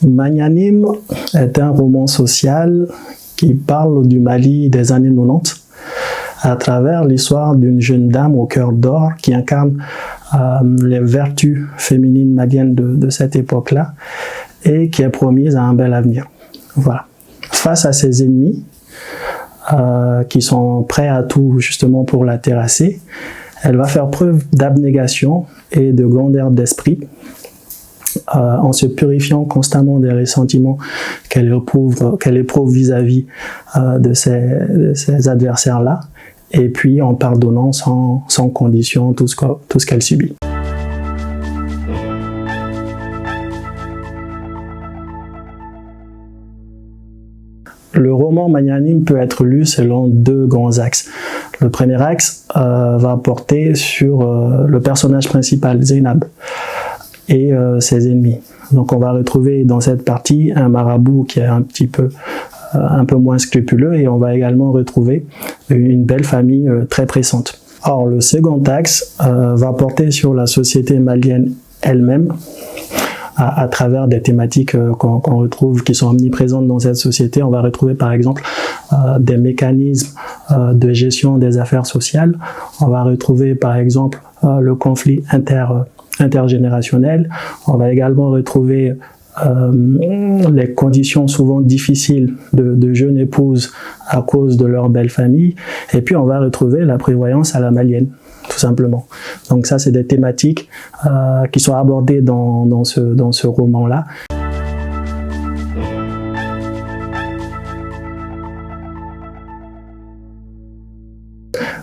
Magnanime est un roman social qui parle du Mali des années 90 à travers l'histoire d'une jeune dame au cœur d'or qui incarne les vertus féminines maliennes de cette époque-là et qui est promise à un bel avenir. Voilà. Face à ses ennemis qui sont prêts à tout justement pour la terrasser, elle va faire preuve d'abnégation et de grandeur d'esprit en se purifiant constamment des ressentiments qu'elle éprouve vis-à-vis de ses adversaires-là, et puis en pardonnant sans condition tout ce qu'elle subit. Le roman Magnanime peut être lu selon deux grands axes. Le premier axe va porter sur le personnage principal, Zainab, et ses ennemis. Donc on va retrouver dans cette partie un marabout qui est un peu moins scrupuleux, et on va également retrouver une belle famille très pressante. Or, le second axe va porter sur la société malienne elle-même, à travers des thématiques qu'on retrouve, qui sont omniprésentes dans cette société. On va retrouver par exemple des mécanismes de gestion des affaires sociales. On va retrouver par exemple le conflit intergénérationnel. On va également retrouver les conditions souvent difficiles de jeunes épouses à cause de leur belle famille. Et puis on va retrouver la prévoyance à la malienne, tout simplement. Donc ça, c'est des thématiques qui sont abordées dans ce roman-là.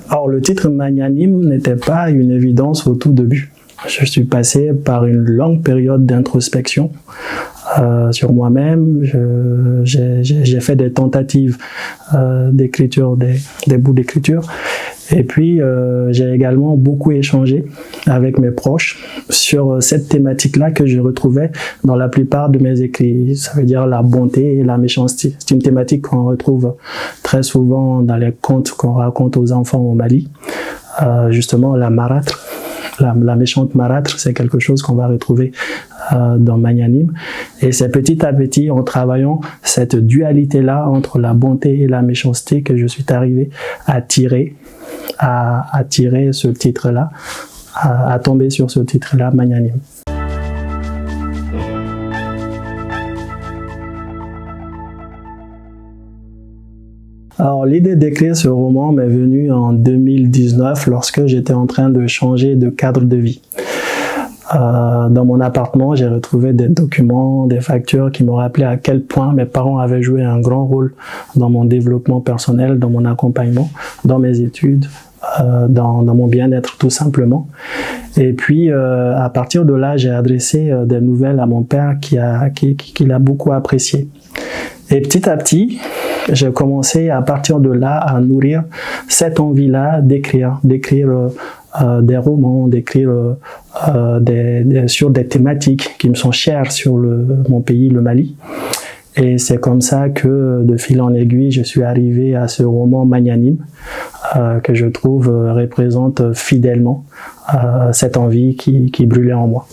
Alors, le titre Magnanime n'était pas une évidence au tout début. Je suis passé par une longue période d'introspection sur moi-même. J'ai fait des tentatives d'écriture, des bouts d'écriture. Et puis, j'ai également beaucoup échangé avec mes proches sur cette thématique-là que je retrouvais dans la plupart de mes écrits. Ça veut dire la bonté et la méchanceté. C'est une thématique qu'on retrouve très souvent dans les contes qu'on raconte aux enfants au Mali. Justement, la marâtre. La méchante marâtre, c'est quelque chose qu'on va retrouver dans Magnanime. Et c'est petit à petit, en travaillant cette dualité-là entre la bonté et la méchanceté, que je suis arrivé à tirer ce titre-là, à tomber sur ce titre-là, Magnanime. Alors, l'idée d'écrire ce roman m'est venue en 2019 lorsque j'étais en train de changer de cadre de vie. Dans mon appartement, j'ai retrouvé des documents, des factures qui m'ont rappelé à quel point mes parents avaient joué un grand rôle dans mon développement personnel, dans mon accompagnement, dans mes études, dans mon bien-être tout simplement. Et puis, à partir de là, j'ai adressé des nouvelles à mon père qui l'a beaucoup apprécié. Et petit à petit, j'ai commencé à partir de là à nourrir cette envie-là d'écrire des romans, d'écrire sur des thématiques qui me sont chères sur mon pays, le Mali. Et c'est comme ça que, de fil en aiguille, je suis arrivé à ce roman Magnanime, que je trouve représente fidèlement cette envie qui brûlait en moi.